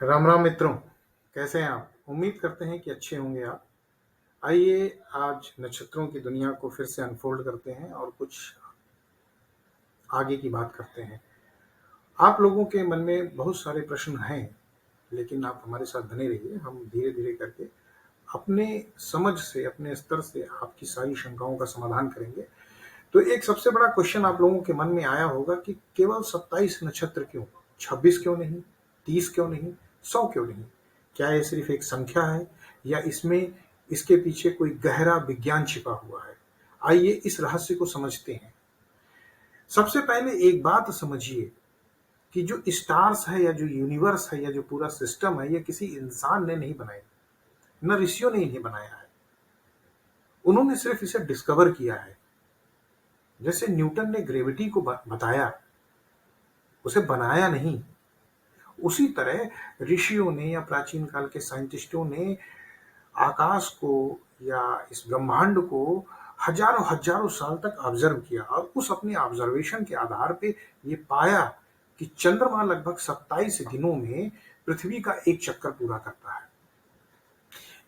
राम राम मित्रों। कैसे हैं आप? उम्मीद करते हैं कि अच्छे होंगे आप। आइए आज नक्षत्रों की दुनिया को फिर से अनफोल्ड करते हैं और कुछ आगे की बात करते हैं। आप लोगों के मन में बहुत सारे प्रश्न हैं, लेकिन आप हमारे साथ बने रहिए। हम धीरे धीरे करके अपने समझ से, अपने स्तर से आपकी सारी शंकाओं का समाधान करेंगे। तो एक सबसे बड़ा क्वेश्चन आप लोगों के मन में आया होगा कि केवल 27 नक्षत्र क्यों? 26 क्यों नहीं? 30 क्यों नहीं? 100 क्यों नहीं? क्या ये सिर्फ एक संख्या है या इसमें इसके पीछे कोई गहरा विज्ञान छिपा हुआ है? आइए इस रहस्य को समझते हैं। सबसे पहले एक बात समझिए कि जो स्टार्स है या जो यूनिवर्स है या जो पूरा सिस्टम है, ये किसी इंसान ने नहीं बनाया, न ऋषियों ने इन्हें बनाया है। उन्होंने सिर्फ इसे डिस्कवर किया है। जैसे न्यूटन ने ग्रेविटी को बताया, उसे बनाया नहीं। उसी तरह ऋषियों ने या प्राचीन काल के साइंटिस्टों ने आकाश को या इस ब्रह्मांड को हजारों हजारों साल तक ऑब्जर्व किया और उस अपने ऑब्जर्वेशन के आधार पे ये पाया कि चंद्रमा लगभग 27 दिनों में पृथ्वी का एक चक्कर पूरा करता है।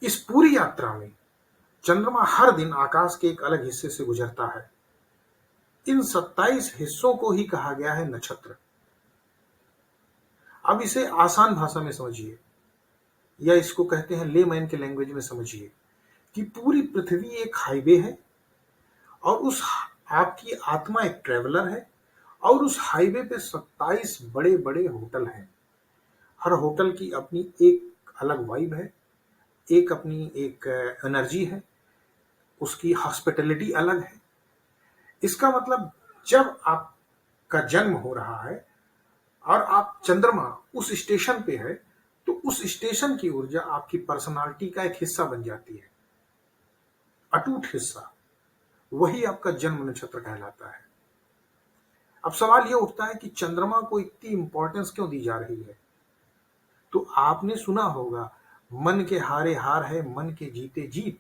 इस पूरी यात्रा में चंद्रमा हर दिन आकाश के एक अलग हिस्से से गुजरता है। इन 27 हिस्सों को ही कहा गया है नक्षत्र। अब इसे आसान भाषा में समझिए, या इसको कहते हैं लेमैन के लैंग्वेज में समझिए कि पूरी पृथ्वी एक हाईवे है और उस आपकी आत्मा एक ट्रेवलर है और उस हाईवे पे 27 बड़े बड़े होटल हैं। हर होटल की अपनी एक अलग वाइब है, एक अपनी एक एनर्जी है, उसकी हॉस्पिटैलिटी अलग है। इसका मतलब जब आपका जन्म हो रहा है और आप चंद्रमा उस स्टेशन पे है, तो उस स्टेशन की ऊर्जा आपकी पर्सनालिटी का एक हिस्सा बन जाती है, अटूट हिस्सा। वही आपका जन्म नक्षत्र कहलाता है। अब सवाल यह उठता है कि चंद्रमा को इतनी इंपॉर्टेंस क्यों दी जा रही है? तो आपने सुना होगा, मन के हारे हार है, मन के जीते जीत।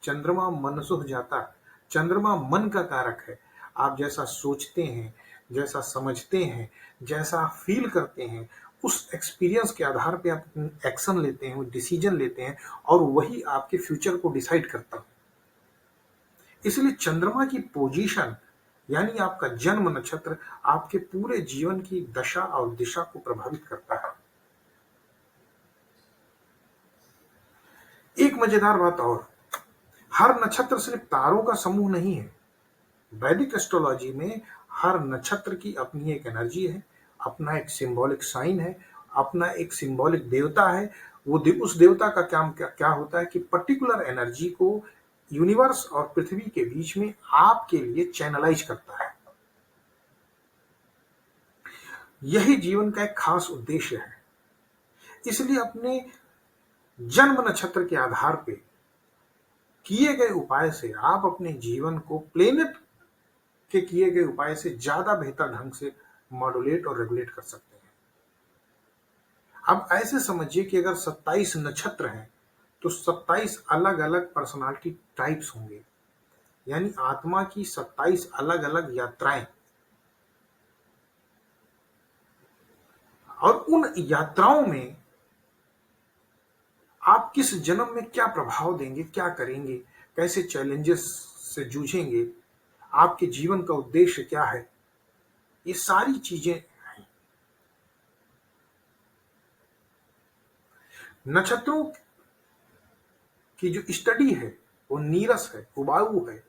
चंद्रमा मन सुख जाता। चंद्रमा मन का कारक है। आप जैसा सोचते हैं, जैसा समझते हैं, जैसा फील करते हैं, उस एक्सपीरियंस के आधार पे आप एक्शन लेते हैं, डिसीजन लेते हैं और वही आपके फ्यूचर को डिसाइड करता है। इसलिए चंद्रमा की पोजीशन यानी आपका जन्म नक्षत्र आपके पूरे जीवन की दशा और दिशा को प्रभावित करता है। एक मजेदार बात और, हर नक्षत्र सिर्फ तारों का समूह नहीं है। वैदिक एस्ट्रोलॉजी में हर नक्षत्र की अपनी एक एनर्जी है, अपना एक सिंबॉलिक साइन है, अपना एक सिंबॉलिक देवता है। वो उस देवता का काम क्या होता है कि पर्टिकुलर एनर्जी को यूनिवर्स और पृथ्वी के बीच में आपके लिए चैनलाइज करता है। यही जीवन का एक खास उद्देश्य है। इसलिए अपने जन्म नक्षत्र के आधार पे किए गए उपाय से आप अपने जीवन को प्लेनेट के किए गए उपाय से ज्यादा बेहतर ढंग से मॉड्यूलेट और रेगुलेट कर सकते हैं। अब ऐसे समझिए कि अगर 27 नक्षत्र हैं तो 27 अलग अलग पर्सनालिटी टाइप्स होंगे, यानी आत्मा की 27 अलग अलग यात्राएं। और उन यात्राओं में आप किस जन्म में क्या प्रभाव देंगे, क्या करेंगे, कैसे चैलेंजेस से जूझेंगे, आपके जीवन का उद्देश्य क्या है, ये सारी चीजें हैं। नक्षत्रों की जो स्टडी है वो नीरस है, उबाऊ है।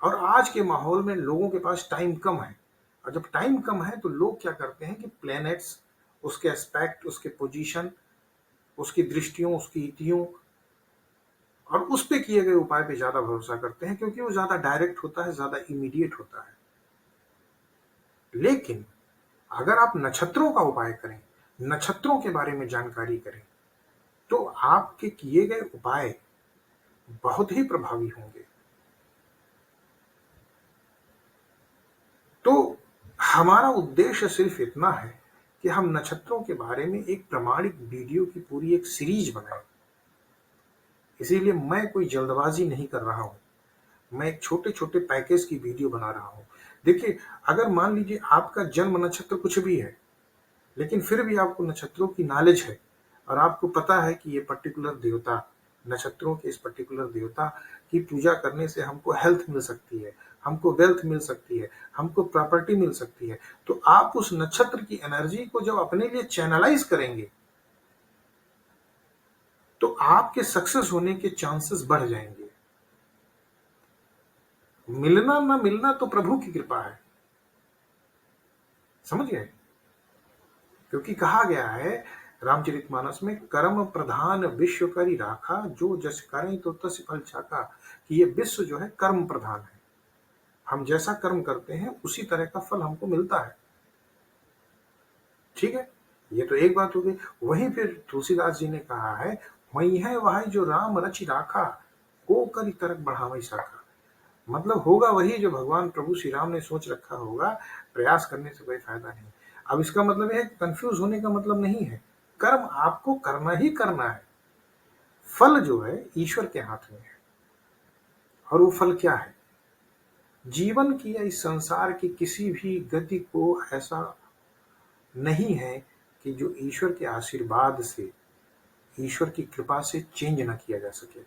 और आज के माहौल में लोगों के पास टाइम कम है, और जब टाइम कम है तो लोग क्या करते हैं कि प्लैनेट्स, उसके एस्पेक्ट, उसके पोजीशन, उसकी दृष्टियों, उसकी इतियों और उस पे किए गए उपाय पे ज्यादा भरोसा करते हैं, क्योंकि वो ज्यादा डायरेक्ट होता है, ज्यादा इमीडिएट होता है। लेकिन अगर आप नक्षत्रों का उपाय करें, नक्षत्रों के बारे में जानकारी करें, तो आपके किए गए उपाय बहुत ही प्रभावी होंगे। तो हमारा उद्देश्य सिर्फ इतना है कि हम नक्षत्रों के बारे में एक प्रामाणिक वीडियो की पूरी एक सीरीज बनाएं। इसीलिए मैं कोई जल्दबाजी नहीं कर रहा हूं, मैं एक छोटे छोटे पैकेज की वीडियो बना रहा हूं। देखिए, अगर मान लीजिए आपका जन्म नक्षत्र कुछ भी है, लेकिन फिर भी आपको नक्षत्रों की नॉलेज है और आपको पता है कि ये पर्टिकुलर देवता, नक्षत्रों के इस पर्टिकुलर देवता की पूजा करने से हमको हेल्थ मिल सकती है, हमको वेल्थ मिल सकती है, हमको प्रॉपर्टी मिल सकती है, तो आप उस नक्षत्र की एनर्जी को जब अपने लिए चैनलाइज करेंगे तो आपके सक्सेस होने के चांसेस बढ़ जाएंगे। मिलना ना मिलना तो प्रभु की कृपा है, समझ गए? क्योंकि कहा गया है रामचरितमानस में, कर्म प्रधान विश्व करी राखा, जो जस करें तो तस फल चाखा, कि ये विश्व जो है कर्म प्रधान है। हम जैसा कर्म करते हैं उसी तरह का फल हमको मिलता है। ठीक है, ये तो एक बात हो गई। वहीं फिर तुलसीदास जी ने कहा है, वही है वह जो राम रचि राखा, को करी तरक बढ़ावई शाखा। मतलब होगा वही जो भगवान प्रभु श्री राम ने सोच रखा होगा, प्रयास करने से कोई फायदा नहीं। अब इसका मतलब है, कंफ्यूज होने का मतलब नहीं है, कर्म आपको करना ही करना है, फल जो है ईश्वर के हाथ में है। और वो फल क्या है? जीवन की या इस संसार की किसी भी गति को ऐसा नहीं है कि जो ईश्वर के आशीर्वाद से, ईश्वर की कृपा से चेंज ना किया जा सके।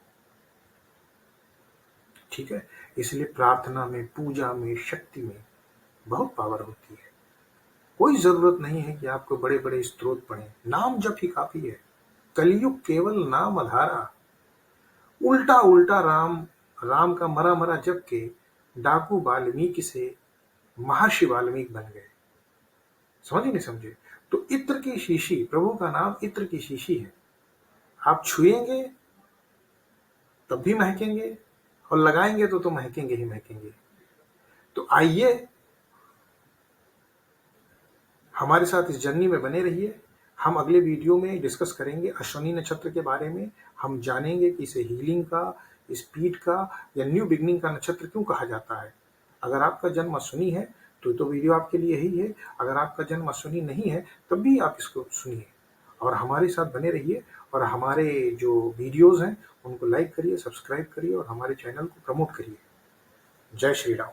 ठीक है, इसलिए प्रार्थना में, पूजा में, शक्ति में बहुत पावर होती है। कोई जरूरत नहीं है कि आपको बड़े बड़े स्त्रोत पढ़ें, नाम जप ही काफी है। कलयुग केवल नाम आधारा, उल्टा उल्टा राम, राम का मरा मरा जप के डाकू वाल्मीकि से महर्षि वाल्मीकि बन गए। समझे नहीं समझे? तो इत्र की शीशी, प्रभु का नाम इत्र की शीशी है, आप छुएंगे तब भी महकेंगे और लगाएंगे तो महकेंगे ही महकेंगे। तो आइए हमारे साथ इस जर्नी में बने रहिए। हम अगले वीडियो में डिस्कस करेंगे अश्विनी नक्षत्र के बारे में। हम जानेंगे कि इसे हीलिंग का, स्पीड का या न्यू बिगनिंग का नक्षत्र क्यों कहा जाता है। अगर आपका जन्म अश्विनी है तो वीडियो आपके लिए ही है, अगर आपका जन्म अश्विनी नहीं है तब भी आप इसको सुनिए और हमारे साथ बने रहिए। और हमारे जो वीडियोस हैं उनको लाइक करिए, सब्सक्राइब करिए और हमारे चैनल को प्रमोट करिए। जय श्री राम।